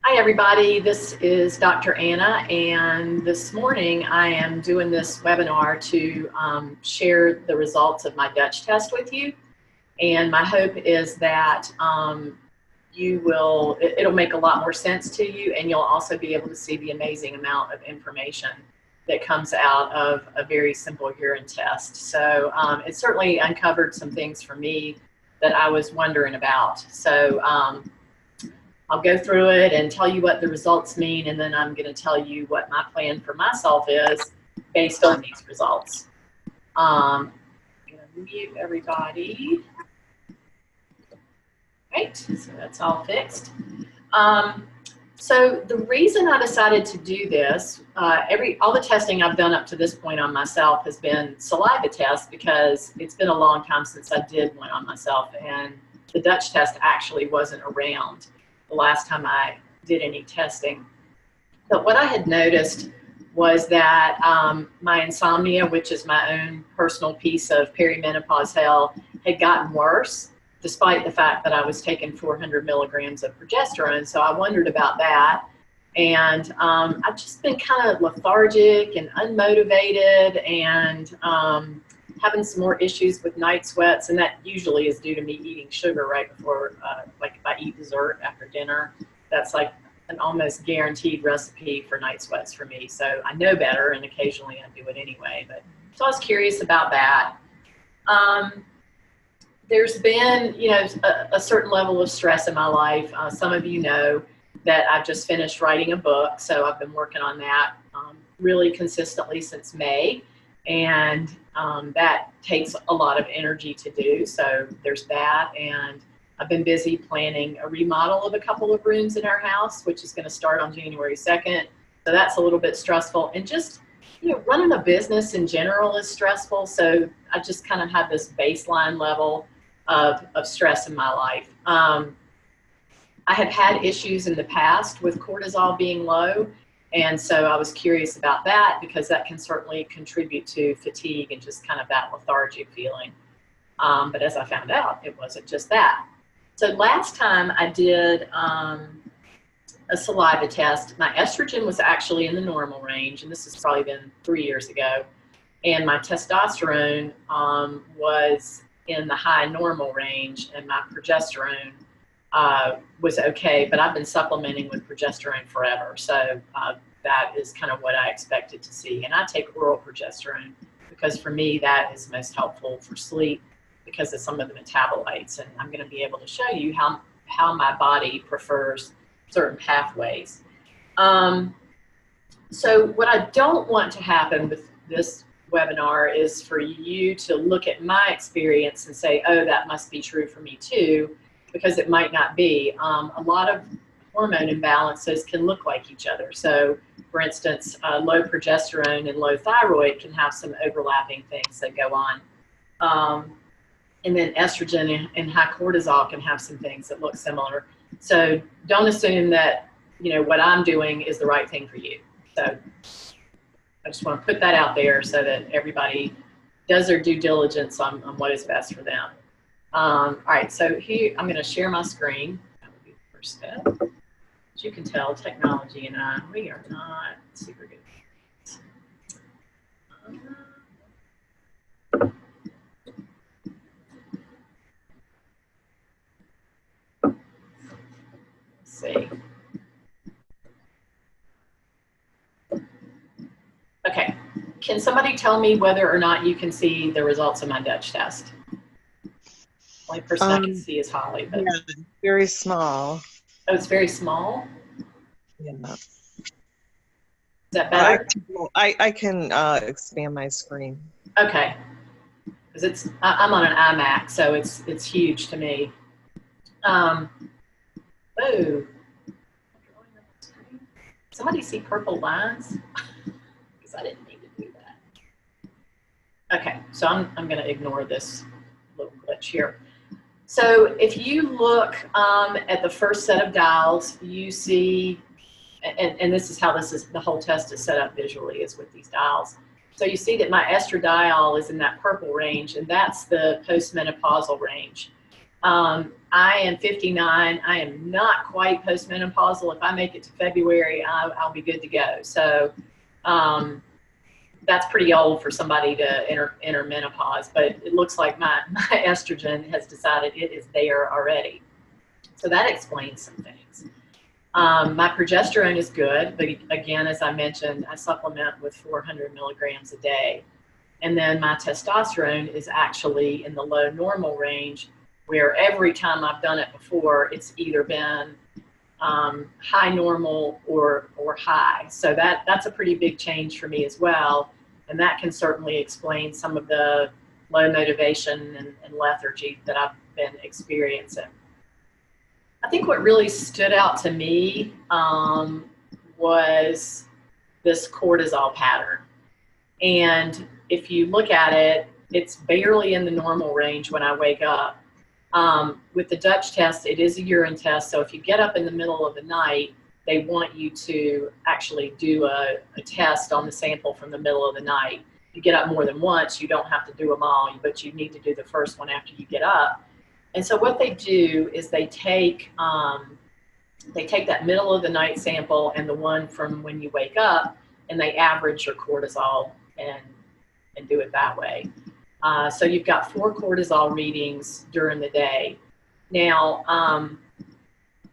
Hi everybody, this is Dr. Anna, and this morning I am doing this webinar to share the results of my Dutch test with you. And my hope is that it'll make a lot more sense to you, and you'll also be able to see the amazing amount of information that comes out of a very simple urine test. So it certainly uncovered some things for me that I was wondering about. So I'll go through it and tell you what the results mean, and then I'm going to tell you what my plan for myself is based on these results. I'm going to mute everybody. Right, so that's all fixed. So the reason I decided to do this, all the testing I've done up to this point on myself has been saliva tests, because it's been a long time since I did one on myself, and the Dutch test actually wasn't around the last time I did any testing. But what I had noticed was that my insomnia, which is my own personal piece of perimenopause hell, had gotten worse, despite the fact that I was taking 400 milligrams of progesterone. So I wondered about that. And I've just been kind of lethargic and unmotivated, and having some more issues with night sweats, and that usually is due to me eating sugar right before, like if I eat dessert after dinner, that's like an almost guaranteed recipe for night sweats for me. So I know better, and occasionally I do it anyway. But so I was curious about that. There's been, a certain level of stress in my life. Some of you know that I've just finished writing a book, so I've been working on that really consistently since May. And that takes a lot of energy to do, so there's that. And I've been busy planning a remodel of a couple of rooms in our house, which is going to start on January 2nd. So that's a little bit stressful, and just running a business in general is stressful. So I just kind of have this baseline level of stress in my life. I have had issues in the past with cortisol being low. And so I was curious about that, because that can certainly contribute to fatigue and just kind of that lethargic feeling. But as I found out, it wasn't just that. So last time I did a saliva test, my estrogen was actually in the normal range, and this has probably been 3 years ago. And my testosterone was in the high normal range, and my progesterone was okay, but I've been supplementing with progesterone forever. So that is kind of what I expected to see. And I take oral progesterone because for me that is most helpful for sleep because of some of the metabolites. And I'm going to be able to show you how my body prefers certain pathways. So what I don't want to happen with this webinar is for you to look at my experience and say, oh, that must be true for me too, because it might not be. A lot of hormone imbalances can look like each other. So for instance, low progesterone and low thyroid can have some overlapping things that go on. And then estrogen and high cortisol can have some things that look similar. So don't assume that, what I'm doing is the right thing for you. So I just want to put that out there so that everybody does their due diligence on what is best for them. All right, so here I'm going to share my screen. That would be the first step. As you can tell, technology and we are not super good. Let's see. Okay, can somebody tell me whether or not you can see the results of my Dutch test? The only person I can see is Holly. But... yeah, very small. Oh, it's very small? Yeah. Is that better? I can expand my screen. Okay. Because I'm on an iMac, so it's huge to me. Oh. Somebody see purple lines? Because I didn't mean to do that. Okay, so I'm going to ignore this little glitch here. So if you look at the first set of dials, you see, and this is how the whole test is set up visually, is with these dials. So you see that my estradiol is in that purple range, and that's the postmenopausal range. I am 59. I am not quite postmenopausal. If I make it to February, I'll be good to go. So that's pretty old for somebody to enter menopause, but it looks like my estrogen has decided it is there already. So that explains some things. My progesterone is good, but again, as I mentioned, I supplement with 400 milligrams a day. And then my testosterone is actually in the low normal range, where every time I've done it before, it's either been high normal or high. So that's a pretty big change for me as well. And that can certainly explain some of the low motivation and lethargy that I've been experiencing. I think what really stood out to me was this cortisol pattern. And if you look at it, it's barely in the normal range when I wake up. With the Dutch test, it is a urine test. So if you get up in the middle of the night, they want you to actually do a test on the sample from the middle of the night. If you get up more than once, you don't have to do them all, but you need to do the first one after you get up. And so what they do is they take that middle of the night sample and the one from when you wake up, and they average your cortisol and do it that way. So you've got 4 cortisol readings during the day. Now,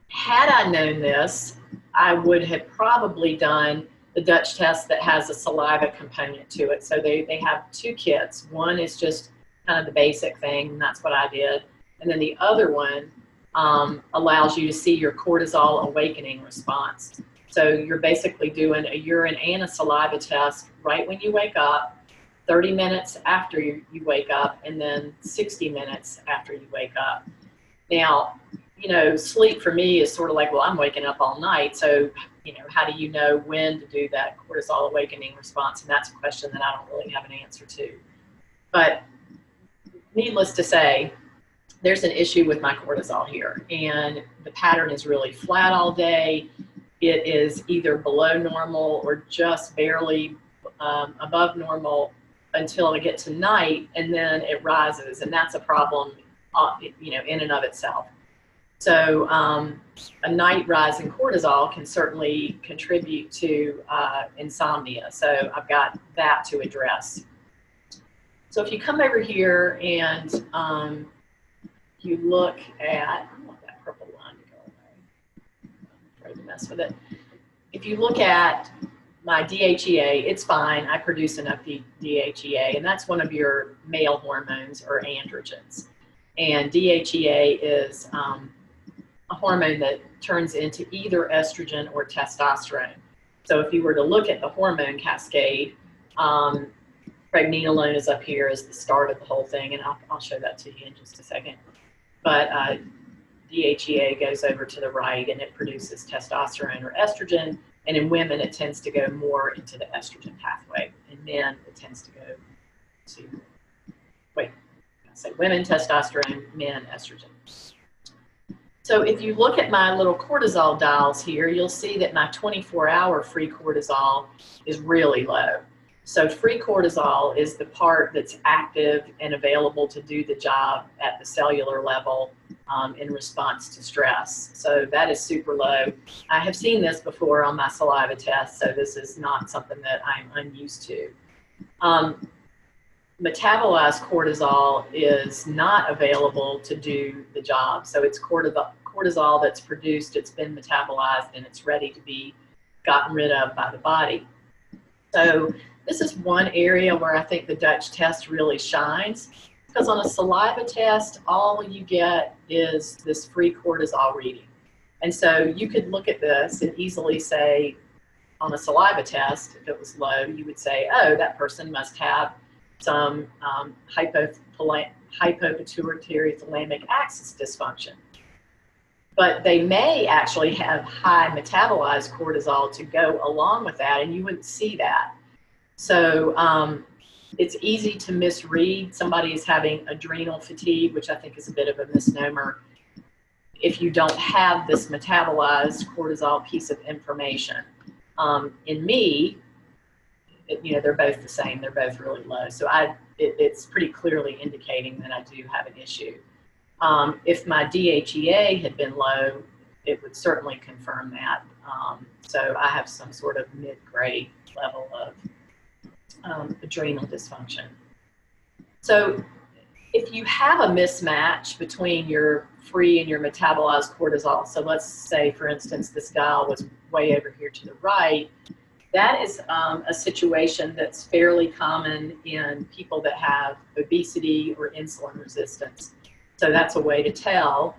had I known this, I would have probably done the Dutch test that has a saliva component to it. So they have 2 kits. One is just kind of the basic thing, and that's what I did. And then the other one allows you to see your cortisol awakening response. So you're basically doing a urine and a saliva test right when you wake up, 30 minutes after you wake up, and then 60 minutes after you wake up. Now, sleep for me is sort of like, well, I'm waking up all night. So, how do you know when to do that cortisol awakening response? And that's a question that I don't really have an answer to. But needless to say, there's an issue with my cortisol here. And the pattern is really flat all day. It is either below normal or just barely above normal until I get to night, and then it rises. And that's a problem, in and of itself. So a night rise in cortisol can certainly contribute to insomnia. So I've got that to address. So if you come over here and you look at, I want that purple line to go away. I'm afraid to mess with it. If you look at my DHEA, it's fine. I produce enough DHEA, and that's one of your male hormones or androgens. And DHEA is a hormone that turns into either estrogen or testosterone. So if you were to look at the hormone cascade, pregnenolone is up here as the start of the whole thing, and I'll show that to you in just a second. But DHEA goes over to the right, and it produces testosterone or estrogen. And in women, it tends to go more into the estrogen pathway. In men, it tends to go to, women testosterone, men estrogen. So if you look at my little cortisol dials here, you'll see that my 24-hour free cortisol is really low. So free cortisol is the part that's active and available to do the job at the cellular level in response to stress. So that is super low. I have seen this before on my saliva test, so this is not something that I'm unused to. Metabolized cortisol is not available to do the job. So it's cortisol that's produced, it's been metabolized, and it's ready to be gotten rid of by the body. So this is one area where I think the Dutch test really shines, because on a saliva test, all you get is this free cortisol reading. And so you could look at this and easily say, on a saliva test, if it was low, you would say, oh, that person must have some hypopituitary thalamic axis dysfunction. But they may actually have high metabolized cortisol to go along with that, and you wouldn't see that. So it's easy to misread. Somebody is having adrenal fatigue, which I think is a bit of a misnomer, if you don't have this metabolized cortisol piece of information. In me, they're both the same. They're both really low. So it's pretty clearly indicating that I do have an issue. If my DHEA had been low, it would certainly confirm that. So I have some sort of mid-grade level of adrenal dysfunction. So if you have a mismatch between your free and your metabolized cortisol, so let's say, for instance, this dial was way over here to the right, that is a situation that's fairly common in people that have obesity or insulin resistance. So that's a way to tell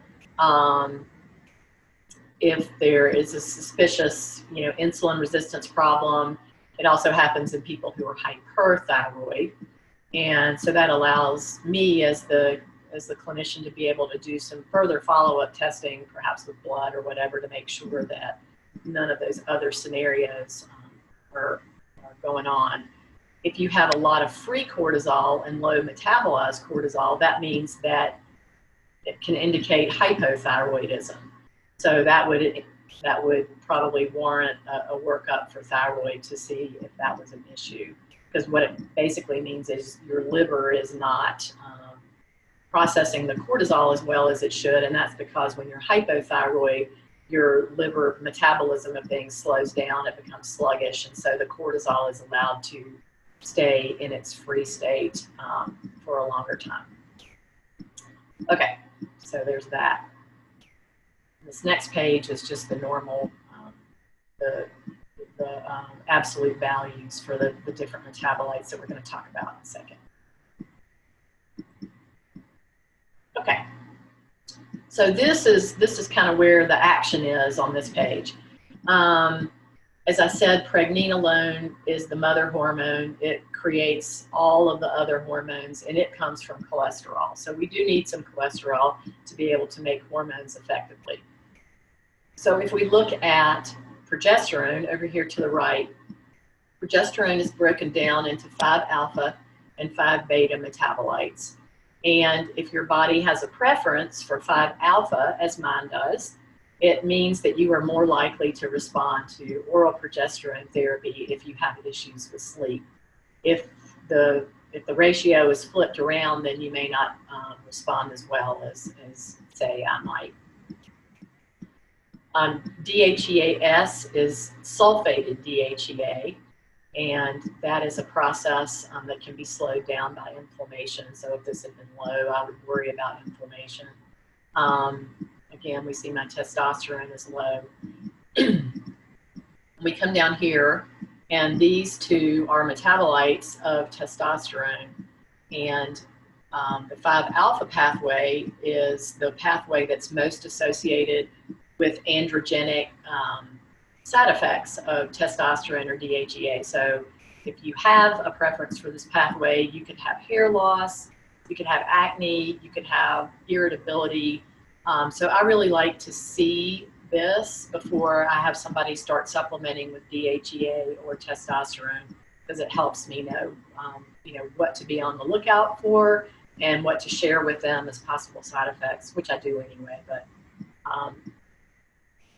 if there is a suspicious, insulin resistance problem. It also happens in people who are hyperthyroid. And so that allows me as the clinician to be able to do some further follow-up testing, perhaps with blood or whatever, to make sure that none of those other scenarios are going on. If you have a lot of free cortisol and low metabolized cortisol, that means that it can indicate hypothyroidism. So that would probably warrant a workup for thyroid to see if that was an issue. Because what it basically means is your liver is not processing the cortisol as well as it should, and that's because when you're hypothyroid, your liver metabolism of things slows down, it becomes sluggish, and so the cortisol is allowed to stay in its free state for a longer time. Okay, so there's that. This next page is just the normal, the absolute values for the different metabolites that we're going to talk about in a second. Okay, so this is kind of where the action is on this page. As I said, pregnenolone is the mother hormone. It creates all of the other hormones, and it comes from cholesterol. So we do need some cholesterol to be able to make hormones effectively. So if we look at progesterone over here to the right, progesterone is broken down into 5-alpha and 5-beta metabolites. And if your body has a preference for 5-alpha, as mine does, it means that you are more likely to respond to oral progesterone therapy if you have issues with sleep. If the ratio is flipped around, then you may not respond as well as say I might. DHEAS is sulfated DHEA, and that is a process that can be slowed down by inflammation. So if this had been low, I would worry about inflammation. Again, we see my testosterone is low. We come down here, and these two are metabolites of testosterone. And the 5-alpha pathway is the pathway that's most associated with androgenic side effects of testosterone or DHEA. So if you have a preference for this pathway, you could have hair loss, you could have acne, you could have irritability. So I really like to see this before I have somebody start supplementing with DHEA or testosterone, because it helps me know, what to be on the lookout for and what to share with them as possible side effects, which I do anyway. But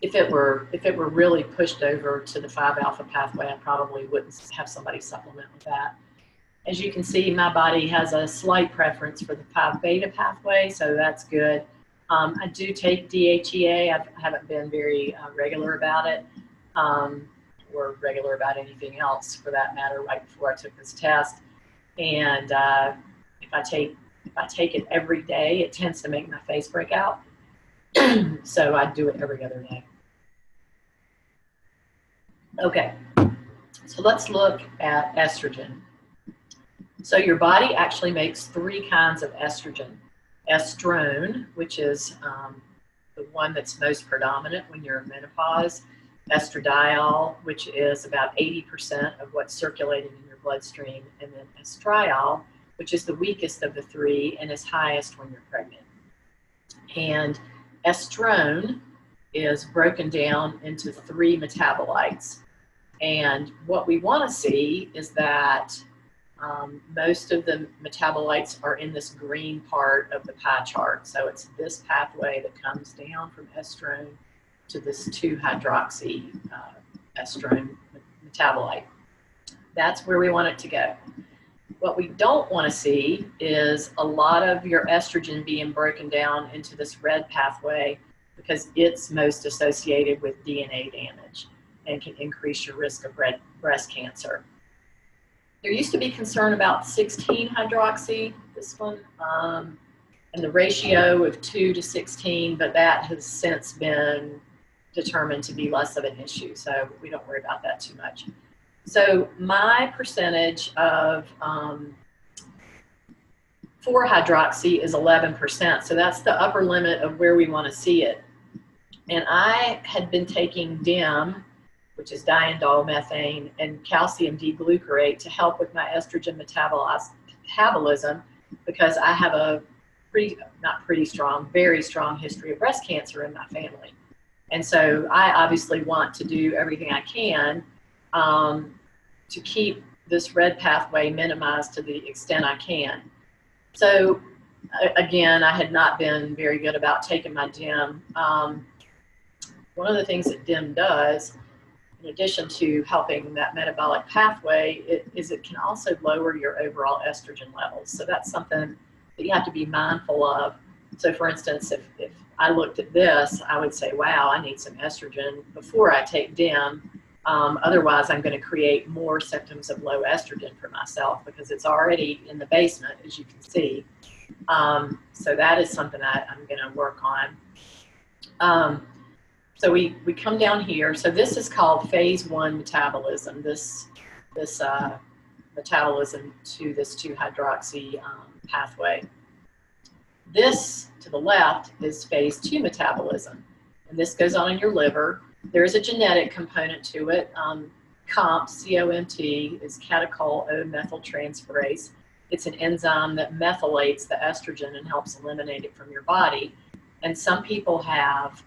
if it were really pushed over to the 5-alpha pathway, I probably wouldn't have somebody supplement with that. As you can see, my body has a slight preference for the 5-beta pathway, so that's good. I do take DHEA. I haven't been very regular about it, or regular about anything else for that matter, right before I took this test. And if I take it every day, it tends to make my face break out. So I do it every other day. Okay, so let's look at estrogen. So your body actually makes 3 kinds of estrogen. Estrone, which is the one that's most predominant when you're in menopause. Estradiol, which is about 80% of what's circulating in your bloodstream. And then estriol, which is the weakest of the 3 and is highest when you're pregnant. And estrone is broken down into 3 metabolites. And what we want to see is that most of the metabolites are in this green part of the pie chart. So it's this pathway that comes down from estrone to this 2-hydroxy estrone metabolite. That's where we want it to go. What we don't want to see is a lot of your estrogen being broken down into this red pathway, because it's most associated with DNA damage and can increase your risk of breast cancer. There used to be concern about 16-hydroxy, this one, and the ratio of 2 to 16, but that has since been determined to be less of an issue, so we don't worry about that too much. So my percentage of 4-hydroxy is 11%, so that's the upper limit of where we want to see it. And I had been taking DIM, which is diindol methane, and calcium D-glucarate to help with my estrogen metabolism, because I have a very strong history of breast cancer in my family. And so I obviously want to do everything I can to keep this red pathway minimized to the extent I can. So again, I had not been very good about taking my DIM. One of the things that DIM does, in addition to helping that metabolic pathway, it can also lower your overall estrogen levels. So that's something that you have to be mindful of. So for instance, if I looked at this, I would say, wow, I need some estrogen before I take DIM. Otherwise, I'm going to create more symptoms of low estrogen for myself, because it's already in the basement, as you can see. So that is something that I'm going to work on. So we come down here. So this is called phase 1 metabolism, this metabolism to this 2-hydroxy pathway. This, to the left, is phase 2 metabolism, and this goes on in your liver. There is a genetic component to it. COMT, C-O-M-T, is catechol O-methyltransferase. It's an enzyme that methylates the estrogen and helps eliminate it from your body. And some people have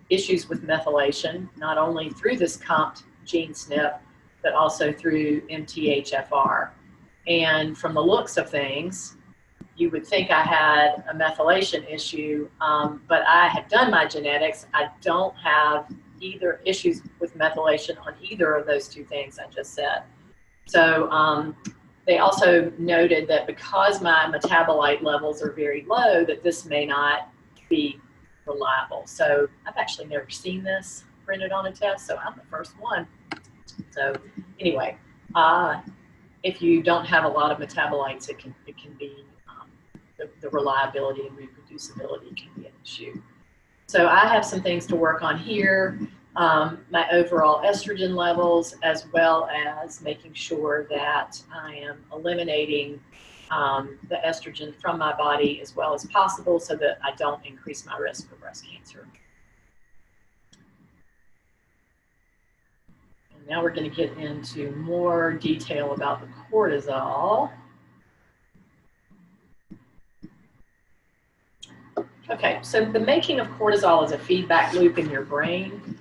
issues with methylation, not only through this COMT gene SNP, but also through MTHFR. And from the looks of things, you would think I had a methylation issue, but I have done my genetics. I don't have either issues with methylation on either of those two things I just said. So they also noted that because my metabolite levels are very low, that this may not be reliable. So I've actually never seen this printed on a test, so I'm the first one. So anyway, if you don't have a lot of metabolites, it can be the reliability and reproducibility can be an issue. So I have some things to work on here, my overall estrogen levels, as well as making sure that I am eliminating the estrogen from my body as well as possible, so that I don't increase my risk for breast cancer. And now we're going to get into more detail about the cortisol. Okay, so the making of cortisol is a feedback loop in your brain.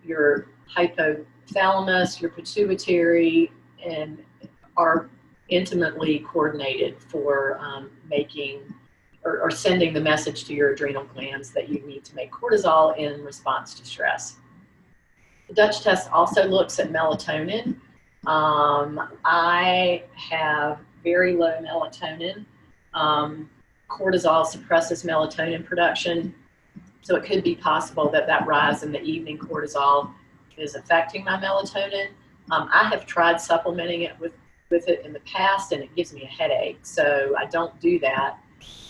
Your hypothalamus, your pituitary, and are intimately coordinated for making or sending the message to your adrenal glands that you need to make cortisol in response to stress. The Dutch test also looks at melatonin. I have very low melatonin. Cortisol suppresses melatonin production, so it could be possible that that rise in the evening cortisol is affecting my melatonin. I have tried supplementing it with it in the past, and it gives me a headache, so I don't do that.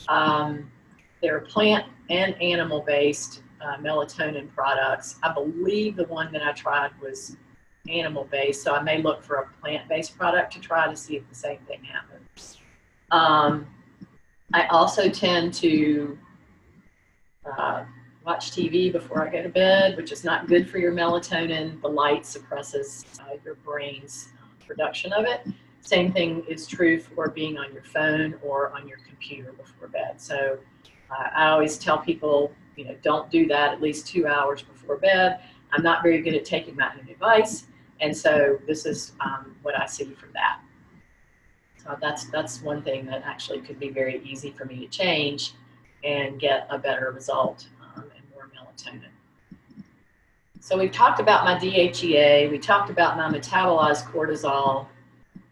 There are plant and animal-based melatonin products. I believe the one that I tried was animal-based, so I may look for a plant-based product to try to see if the same thing happens. I also tend to watch TV before I go to bed, which is not good for your melatonin. The light suppresses your brain's production of it. Same thing is true for being on your phone or on your computer before bed. So I always tell people, don't do that at least 2 hours before bed. I'm not very good at taking my own advice, and so this is what I see from that. So that's one thing that actually could be very easy for me to change and get a better result and more melatonin. So we've talked about my DHEA, we talked about my metabolized cortisol.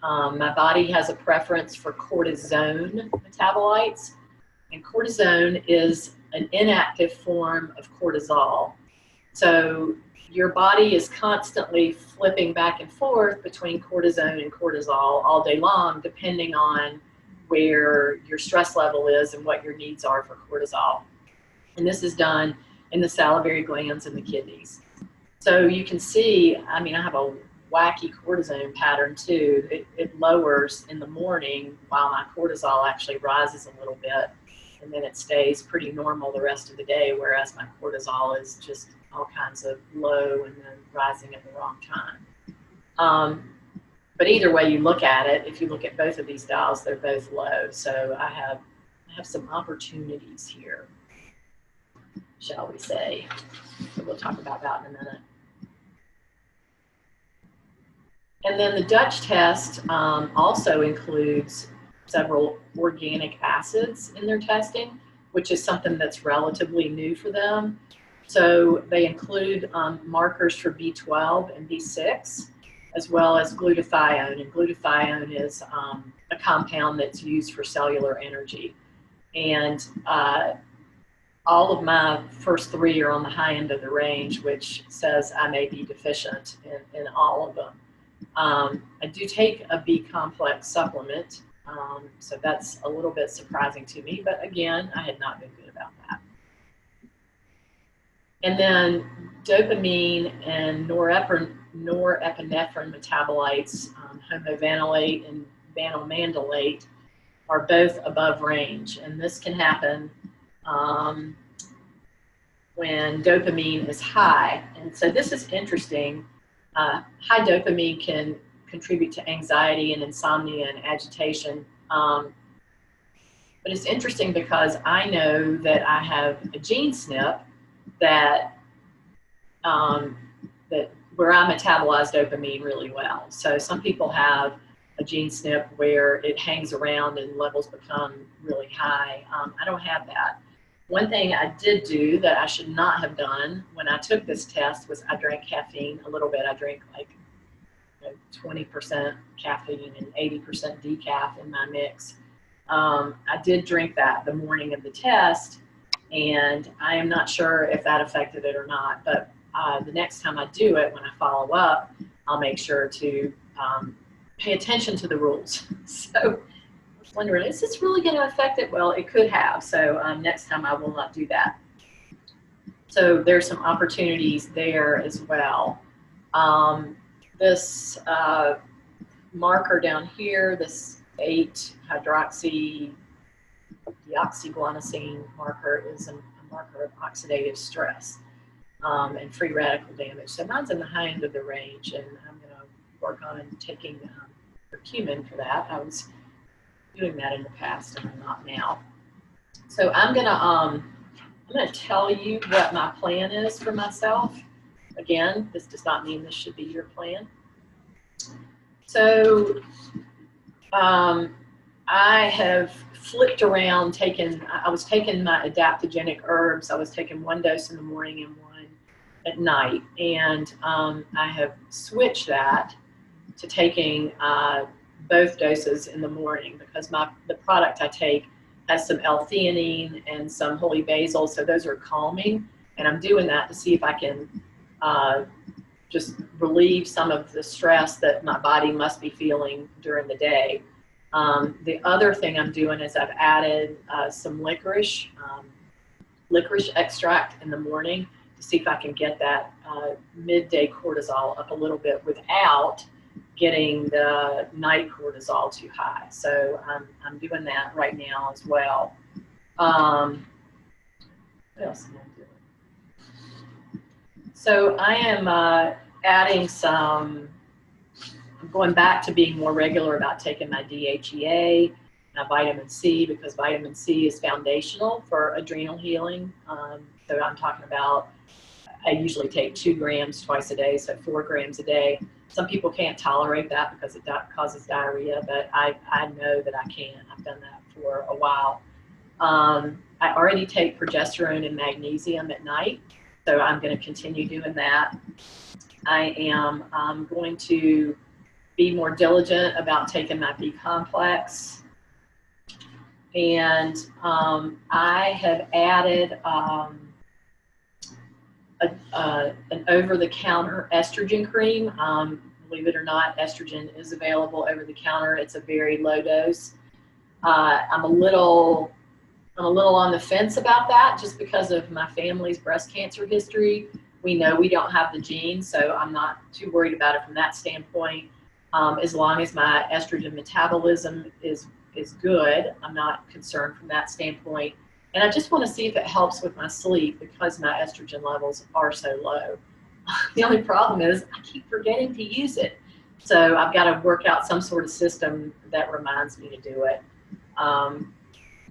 My body has a preference for cortisone metabolites, and cortisone is an inactive form of cortisol. So your body is constantly flipping back and forth between cortisone and cortisol all day long, depending on where your stress level is and what your needs are for cortisol. And this is done in the salivary glands and the kidneys. So you can see, I mean, I have a wacky cortisone pattern too. It lowers in the morning while my cortisol actually rises a little bit, and then it stays pretty normal the rest of the day, whereas my cortisol is just all kinds of low and then rising at the wrong time. But either way you look at it, if you look at both of these dials, they're both low. So I have some opportunities here, shall we say. So we'll talk about that in a minute. And then the Dutch test also includes several organic acids in their testing, which is something that's relatively new for them. So they include markers for B12 and B6, as well as glutathione. And glutathione is a compound that's used for cellular energy. And all of my first three are on the high end of the range, which says I may be deficient in all of them. I do take a B complex supplement, so that's a little bit surprising to me, but again, I had not been good about that. And then dopamine and norepinephrine metabolites, homovanillate and vanilmandulate, are both above range, and this can happen when dopamine is high. And so this is interesting. High dopamine can contribute to anxiety and insomnia and agitation. But it's interesting because I know that I have a gene SNP that where I metabolize dopamine really well. So some people have a gene SNP where it hangs around and levels become really high. I don't have that. One thing I did do that I should not have done when I took this test was I drank caffeine a little bit. I drank like 20% caffeine and 80% decaf in my mix. I did drink that the morning of the test, and I am not sure if that affected it or not, but the next time I do it, when I follow up, I'll make sure to pay attention to the rules. So wondering, is this really going to affect it? Well, it could have. So next time I will not do that. So there's some opportunities there as well. This marker down here, this 8-hydroxydeoxyguanosine marker, is a marker of oxidative stress and free radical damage. So mine's in the high end of the range, and I'm going to work on taking curcumin for that. I was doing that in the past, and I'm not now. So I'm gonna tell you what my plan is for myself. Again, this does not mean this should be your plan. So I have flipped around, I was taking my adaptogenic herbs. I was taking one dose in the morning and one at night, and I have switched that to taking both doses in the morning, because the product I take has some L-theanine and some holy basil, so those are calming, and I'm doing that to see if I can just relieve some of the stress that my body must be feeling during the day. The other thing I'm doing is I've added some licorice extract in the morning to see if I can get that midday cortisol up a little bit without getting the night cortisol too high. So I'm doing that right now as well. What else am I doing? So I am adding I'm going back to being more regular about taking my DHEA, my vitamin C, because vitamin C is foundational for adrenal healing. So I'm talking about, I usually take 2 grams twice a day, so 4 grams a day. Some people can't tolerate that because it causes diarrhea, but I know that I can. I've done that for a while. I already take progesterone and magnesium at night, so I'm going to continue doing that. I am going to be more diligent about taking my B complex. And I have added an over-the-counter estrogen cream. Believe it or not, estrogen is available over the counter. It's a very low dose. I'm a little on the fence about that just because of my family's breast cancer history. We know we don't have the gene, so I'm not too worried about it from that standpoint. As long as my estrogen metabolism is good, I'm not concerned from that standpoint. And I just want to see if it helps with my sleep because my estrogen levels are so low. The only problem is I keep forgetting to use it. So I've got to work out some sort of system that reminds me to do it.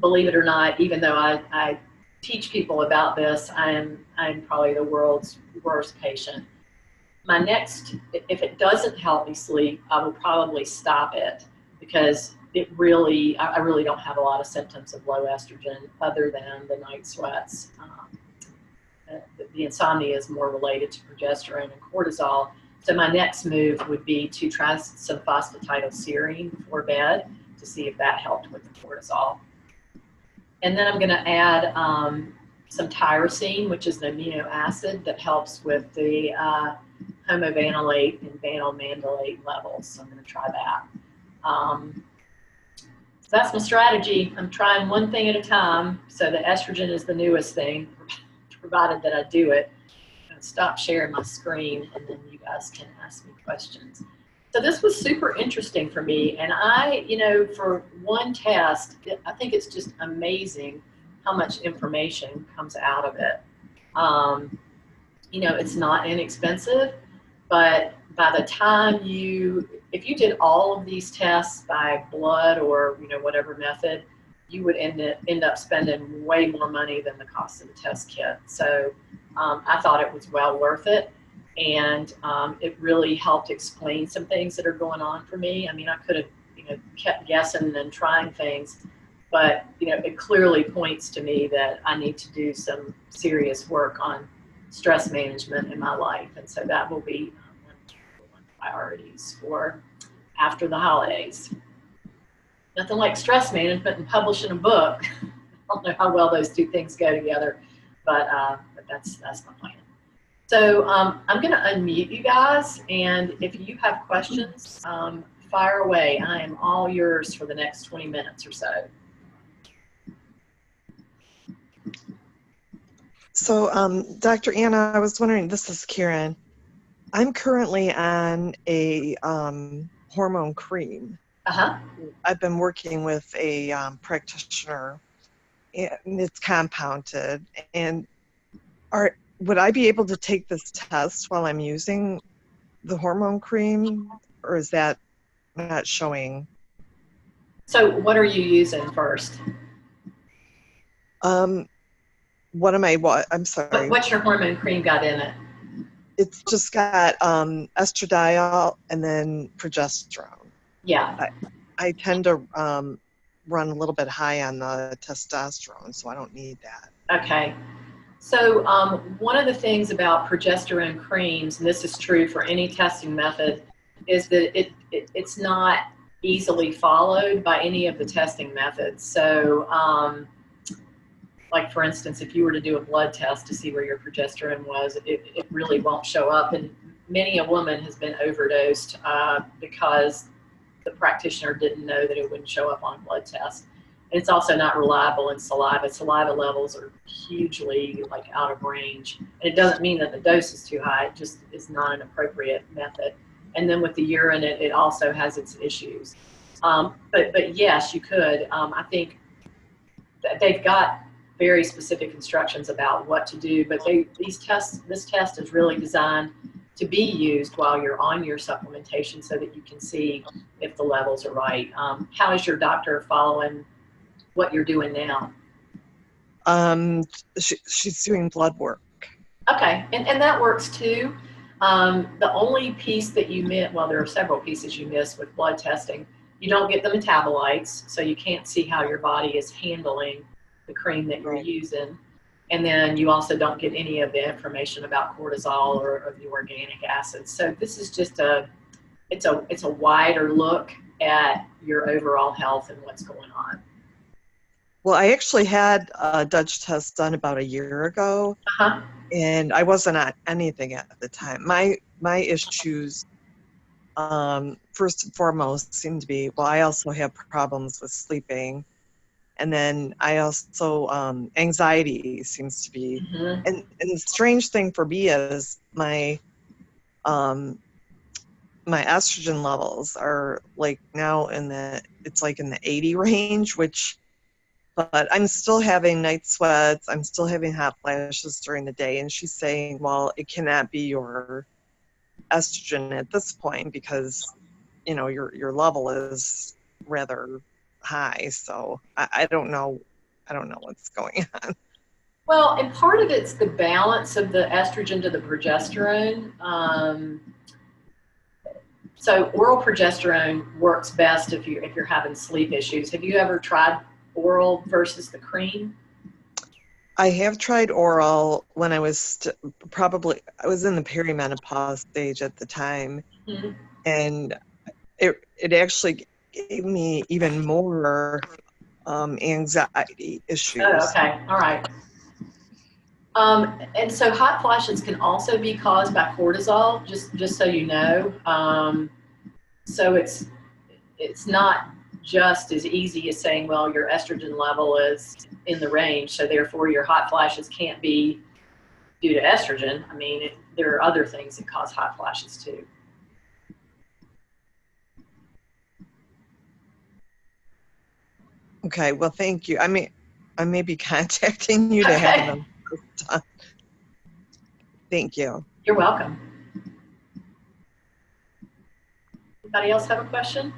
Believe it or not, even though I teach people about this, I'm probably the world's worst patient. My next, if it doesn't help me sleep, I will probably stop it because I really don't have a lot of symptoms of low estrogen other than the night sweats. The insomnia is more related to progesterone and cortisol. So my next move would be to try some phosphatidylserine before bed to see if that helped with the cortisol. And then I'm going to add some tyrosine, which is an amino acid that helps with the homovanillate and vanilmandrolate levels. So I'm going to try that. So that's my strategy. I'm trying one thing at a time. So the estrogen is the newest thing, provided that I do it. I'm going to stop sharing my screen and then you guys can ask me questions. So this was super interesting for me. And for one test, I think it's just amazing how much information comes out of it. It's not inexpensive, but by the time if you did all of these tests by blood or, whatever method, you would end up spending way more money than the cost of the test kit. So I thought it was well worth it. And it really helped explain some things that are going on for me. I mean, I could have, kept guessing and trying things, but, it clearly points to me that I need to do some serious work on stress management in my life. And so that will be one of the priorities for after the holidays. Nothing like stress management and publishing a book. I don't know how well those two things go together, but that's my plan. So I'm going to unmute you guys, and if you have questions, fire away. I am all yours for the next 20 minutes or so. So, Dr. Anna, I was wondering, this is Karen. I'm currently on a hormone cream. Uh-huh. I've been working with a practitioner, and it's compounded. And would I be able to take this test while I'm using the hormone cream, or is that not showing? So what are you using first? I'm sorry. What's your hormone cream got in it? It's just got estradiol and then progesterone. Yeah. I tend to run a little bit high on the testosterone, so I don't need that. Okay. So one of the things about progesterone creams, and this is true for any testing method, is that it's not easily followed by any of the testing methods. So like for instance, if you were to do a blood test to see where your progesterone was, it really won't show up. And many a woman has been overdosed because the practitioner didn't know that it wouldn't show up on a blood test. And it's also not reliable in saliva. Saliva levels are hugely out of range. And it doesn't mean that the dose is too high, it just is not an appropriate method. And then with the urine, it also has its issues. But yes, you could. I think that they've got very specific instructions about what to do, but this test is really designed to be used while you're on your supplementation so that you can see if the levels are right. How is your doctor following what you're doing now? She's doing blood work. Okay, and that works too. The only piece that you miss, well, there are several pieces you miss with blood testing. You don't get the metabolites, so you can't see how your body is handling the cream that you're using. And then you also don't get any of the information about cortisol or the organic acids. So this is just a it's a wider look at your overall health and what's going on. Well, I actually had a Dutch test done about a year ago, Uh-huh. and I wasn't on anything at the time. My issues, first and foremost, seem to be, well, I also have problems with sleeping. And then I also, anxiety seems to be, Mm-hmm. and the strange thing for me is my estrogen levels are like now it's like in the 80 range, but I'm still having night sweats. I'm still having hot flashes during the day. And she's saying, well, it cannot be your estrogen at this point because, your level is rather high. So I don't know. I don't know what's going on. Well, and part of it's the balance of the estrogen to the progesterone. So oral progesterone works best if you're having sleep issues. Have you ever tried oral versus the cream? I have tried oral when I was I was in the perimenopause stage at the time, Mm-hmm. and it actually gave me even more anxiety Oh, issues. okay. All right. And so hot flashes can also be caused by cortisol, just so you know. So it's not just as easy as saying, well, your estrogen level is in the range, so therefore your hot flashes can't be due to estrogen. I mean, there are other things that cause hot flashes too. Okay, well, thank you. I may be contacting you to have Okay. another done. Thank you. You're welcome. Anybody else have a question?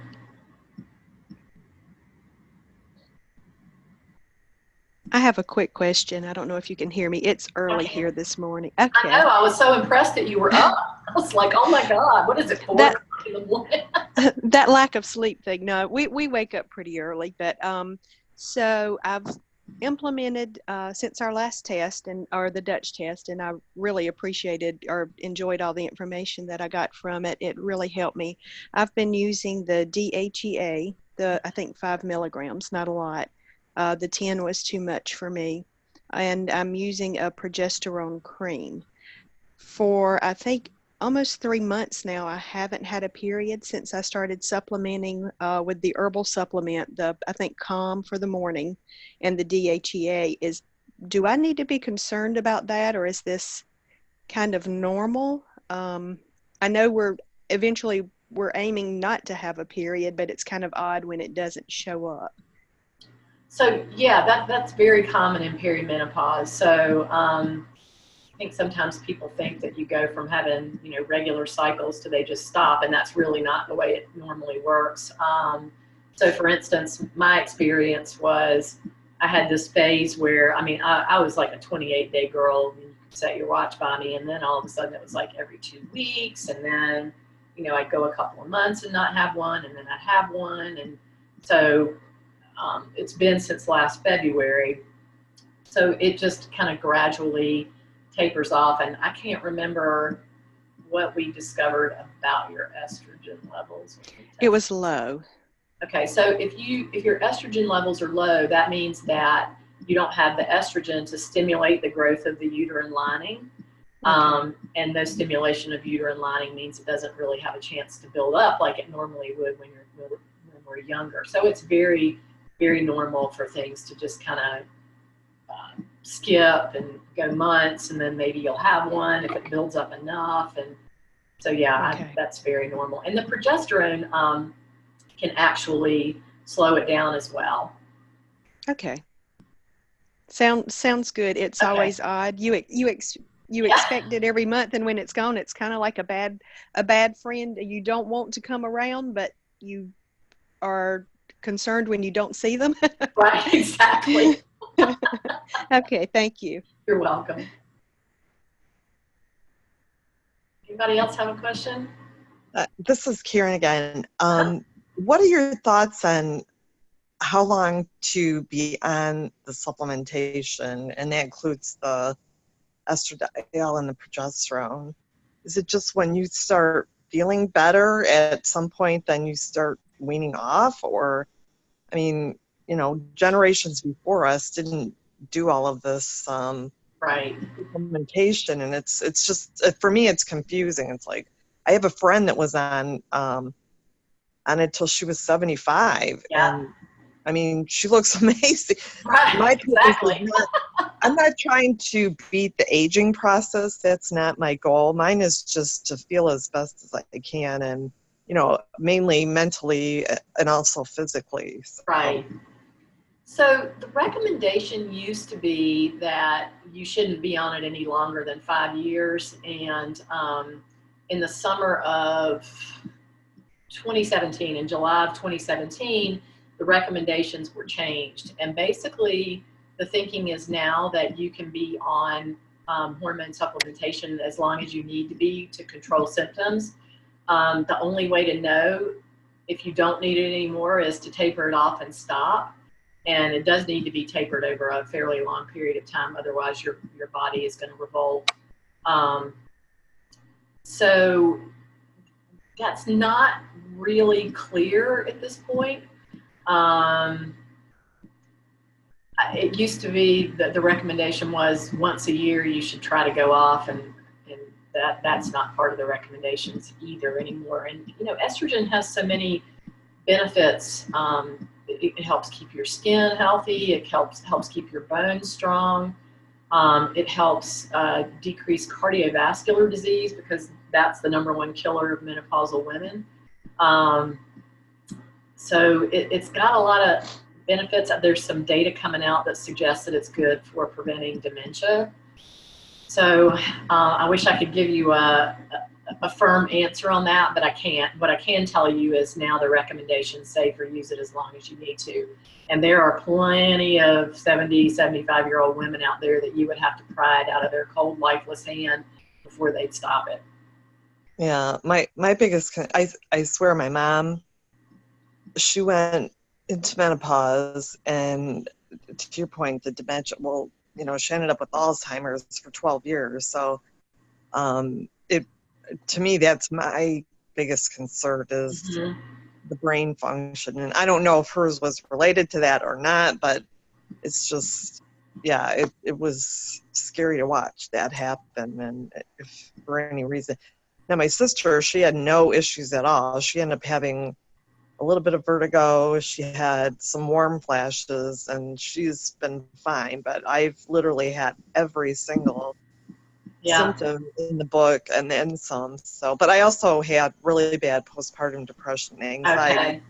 I have a quick question. I don't know if you can hear me. It's early here this morning. I Okay. know. I was so impressed that you were up. I was like, oh my God, what is it, 4 o'clock in the morning? That lack of sleep thing. No, we wake up pretty early, but so I've implemented since our last test or the Dutch test, and I really appreciated or enjoyed all the information that I got from it. It really helped me. I've been using the DHEA, I think 5 milligrams, not a lot. The 10 was too much for me, and I'm using a progesterone cream. For I think almost 3 months now, I haven't had a period since I started supplementing with the herbal supplement, I think Calm for the morning, and the DHEA. Do I need to be concerned about that, or is this kind of normal? I know we're aiming not to have a period, but it's kind of odd when it doesn't show up. So yeah, that's very common in perimenopause. So I think sometimes people think that you go from having regular cycles to they just stop, and that's really not the way it normally works. So for instance, my experience was I had this phase where I was like a 28-day girl. You could set your watch by me, and then all of a sudden it was like every 2 weeks, and then I'd go a couple of months and not have one, and then I'd have one, and so it's been since last February. So it just kind of gradually tapers off, and I can't remember what we discovered about your estrogen levels. It was low. Okay, so if your estrogen levels are low, that means that you don't have the estrogen to stimulate the growth of the uterine lining. And no stimulation of uterine lining means it doesn't really have a chance to build up like it normally would when we're younger. So it's very, very normal for things to just kind of skip and go months, and then maybe you'll have one if it builds up enough. And so that's very normal. And the progesterone can actually slow it down as well. Okay. Sounds good. It's always odd. You expect it every month, and when it's gone, it's kind of like a bad friend. You don't want to come around, but you are concerned when you don't see them. Right, exactly. Okay, thank you. You're welcome. Anybody else have a question? This is Karen again. What are your thoughts on how long to be on the supplementation, and that includes the estradiol and the progesterone? Is it just when you start feeling better at some point, then you start weaning off? Or, I mean, you know, generations before us didn't do all of this Right. implementation, and it's just, for me, it's confusing. It's like, I have a friend that was on it till she was 75, Yeah. and I mean, she looks amazing. Right. My purpose is Exactly. I'm not trying to beat the aging process. That's not my goal. Mine is just to feel as best as I can, and, you know, mainly mentally and also physically. So. Right. So the recommendation used to be that you shouldn't be on it any longer than 5 years. And in the summer of 2017, in July of 2017, the recommendations were changed. And basically, the thinking is now that you can be on hormone supplementation as long as you need to be to control symptoms. The only way to know if you don't need it anymore is to taper it off and stop. And it does need to be tapered over a fairly long period of time. Otherwise, your body is going to revolt. So that's not really clear at this point. It used to be that the recommendation was once a year you should try to go off, and that's not part of the recommendations either anymore. And, you know, estrogen has so many benefits. It helps keep your skin healthy. It helps keep your bones strong. It helps decrease cardiovascular disease, because that's the #1 killer of menopausal women. So it's got a lot of benefits. There's some data coming out that suggests that it's good for preventing dementia. So I wish I could give you a firm answer on that, but I can't. What I can tell you is now the recommendations say for use it as long as you need to. And there are plenty of 70, 75-year-old women out there that you would have to pry it out of their cold, lifeless hand before they'd stop it. Yeah, my biggest, I swear, my mom, she went into menopause, and to your point, the dementia, well, you know, she ended up with Alzheimer's for 12 years. So to me, that's my biggest concern is Mm-hmm. the brain function. And I don't know if hers was related to that or not, but it's just, yeah, it was scary to watch that happen. And if for any reason. Now, my sister, she had no issues at all. She ended up having a little bit of vertigo. She had some warm flashes, and she's been fine. But I've literally had every single symptom in the book, and then some. So, but I also had really bad postpartum depression and anxiety. Okay.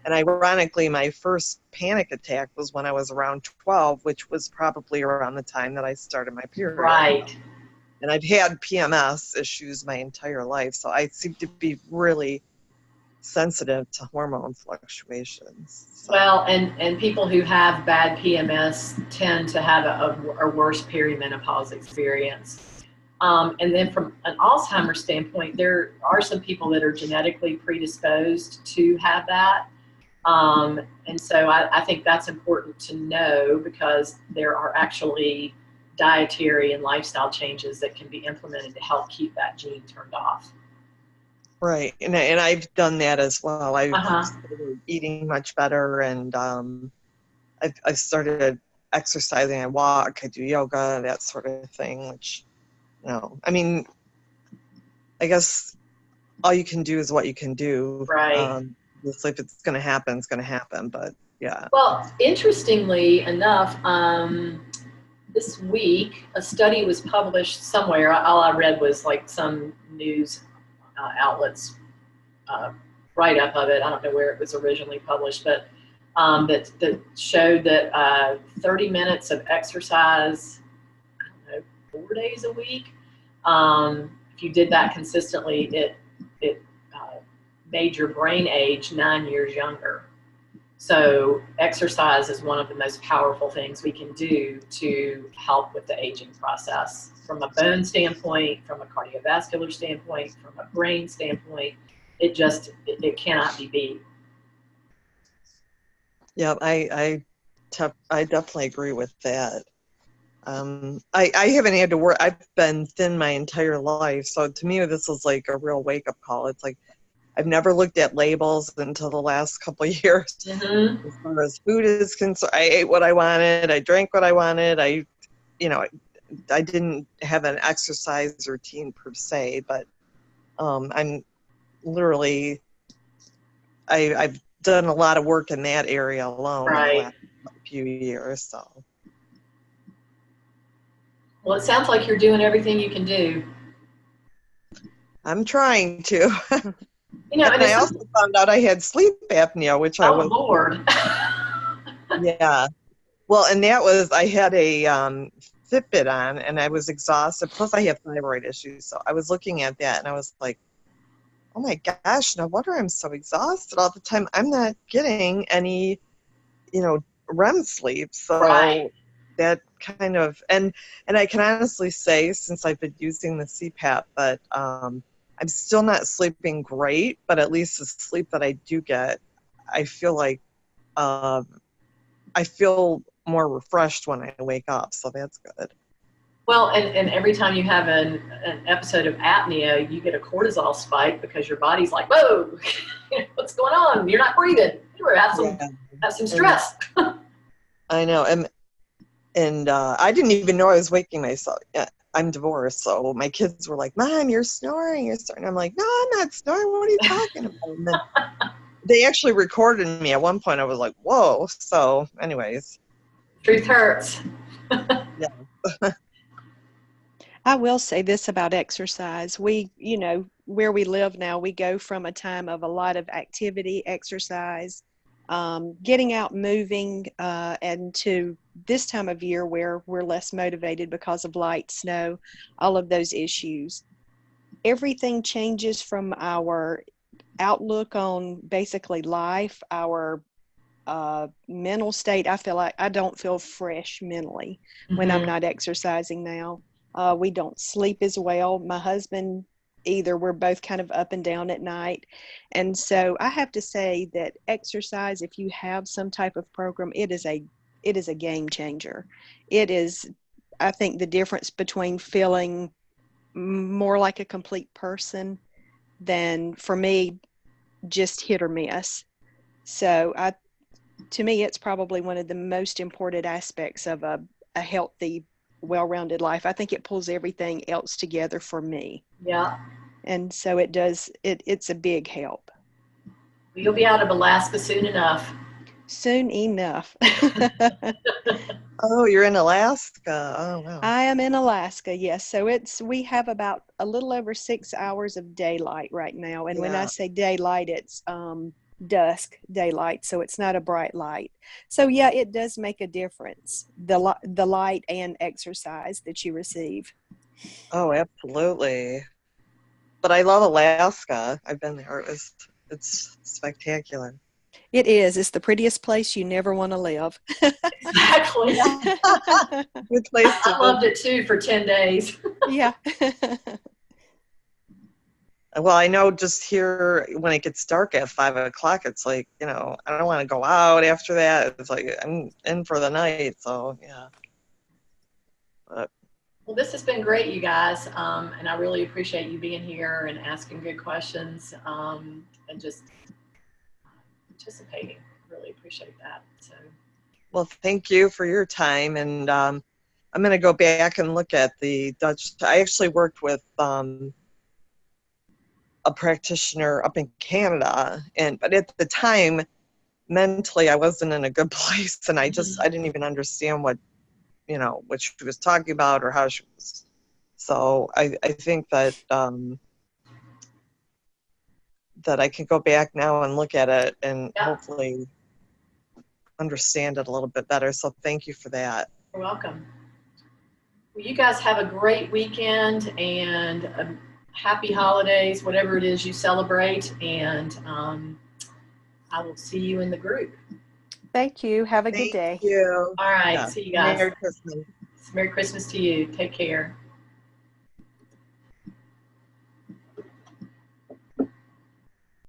And ironically, my first panic attack was when I was around 12, which was probably around the time that I started my period. Right. And I've had PMS issues my entire life, so I seem to be really sensitive to hormone fluctuations. So. Well, and people who have bad PMS tend to have a worse perimenopause experience. And then from an Alzheimer's standpoint, there are some people that are genetically predisposed to have that. And so I think that's important to know, because there are actually dietary and lifestyle changes that can be implemented to help keep that gene turned off. Right, and I've done that as well. I've started eating much better, and I've started exercising. I walk, I do yoga, that sort of thing, which, you know, I mean, I guess all you can do is what you can do. Right. If it's going to happen, it's going to happen, but yeah. Well, interestingly enough, this week, a study was published somewhere. All I read was like some news outlets write-up of it. I don't know where it was originally published, but that showed that 30 minutes of exercise, I don't know, 4 days a week, if you did that consistently, it made your brain age 9 years younger. So exercise is one of the most powerful things we can do to help with the aging process, from a bone standpoint, from a cardiovascular standpoint, from a brain standpoint. It cannot be beat. Yeah, I definitely agree with that. I haven't had to work. I've been thin my entire life. So to me, this is like a real wake-up call. It's like I've never looked at labels until the last couple of years. Mm-hmm. As far as food is concerned, I ate what I wanted. I drank what I wanted. I didn't have an exercise routine per se, but I'm literally, I've done a lot of work in that area alone in the Right. last few years. So Well, it sounds like you're doing everything you can do. I'm trying to. You know, And I also found out I had sleep apnea, which I oh was. Lord. Yeah. Well, and that was, I had a Fitbit on and I was exhausted. Plus, I have thyroid issues. So I was looking at that and I was like, oh my gosh, no wonder I'm so exhausted all the time. I'm not getting any, REM sleep. So Right. that kind of, and I can honestly say, since I've been using the CPAP, that I'm still not sleeping great, but at least the sleep that I do get, I feel like, I feel more refreshed when I wake up, so that's good. Well, and every time you have an episode of apnea, you get a cortisol spike because your body's like, whoa, what's going on? You're not breathing. You have some stress. I know, and I didn't even know I was waking myself. I'm divorced, so my kids were like, "Mom, you're snoring, you're snoring." I'm like, "No, I'm not snoring. What are you talking about?" And then they actually recorded me. At one point, I was like, "Whoa!" So, anyways, Truth hurts. yeah. I will say this about exercise. Where we live now, we go from a time of a lot of activity, exercise, getting out, moving, and to this time of year where we're less motivated because of light, snow, all of those issues. Everything changes from our outlook on basically life, our mental state. I feel like I don't feel fresh mentally when I'm not exercising now. We don't sleep as well. My husband, either we're both kind of up and down at night. And so I have to say that exercise, if you have some type of program, it is a game changer. It is, I think, the difference between feeling more like a complete person than, for me, just hit or miss. So to me, it's probably one of the most important aspects of a healthy, well-rounded life. I think it pulls everything else together for me. Yeah. And so it's a big help. You'll be out of Alaska soon enough. Soon enough. Oh, you're in Alaska. Oh, wow. I am in Alaska, yes. So we have about a little over 6 hours of daylight right now. And when I say daylight, it's dusk daylight, so it's not a bright light. So yeah, it does make a difference, the light and exercise that you receive. Oh, absolutely. But I love Alaska. I've been there. It's spectacular. It is. It's the prettiest place you never want to live. Exactly. Good place to I loved it too for 10 days. Yeah. Well, I know just here when it gets dark at 5 o'clock, it's like, I don't want to go out after that. It's like I'm in for the night. So, yeah. But, Well, this has been great, you guys. And I really appreciate you being here and asking good questions and just participating. Really appreciate that. So, well, thank you for your time. And I'm going to go back and look at the Dutch. I actually worked with a practitioner up in Canada, but at the time, mentally, I wasn't in a good place, and I didn't even understand what she was talking about or how she was. So I think that that I can go back now and look at it and hopefully understand it a little bit better. So thank you for that. You're welcome. Well, you guys have a great weekend and happy holidays, whatever it is you celebrate, and I will see you in the group. Thank you. Have a good day. Thank you. All right. See you guys. Merry Christmas. Merry Christmas to you. Take care.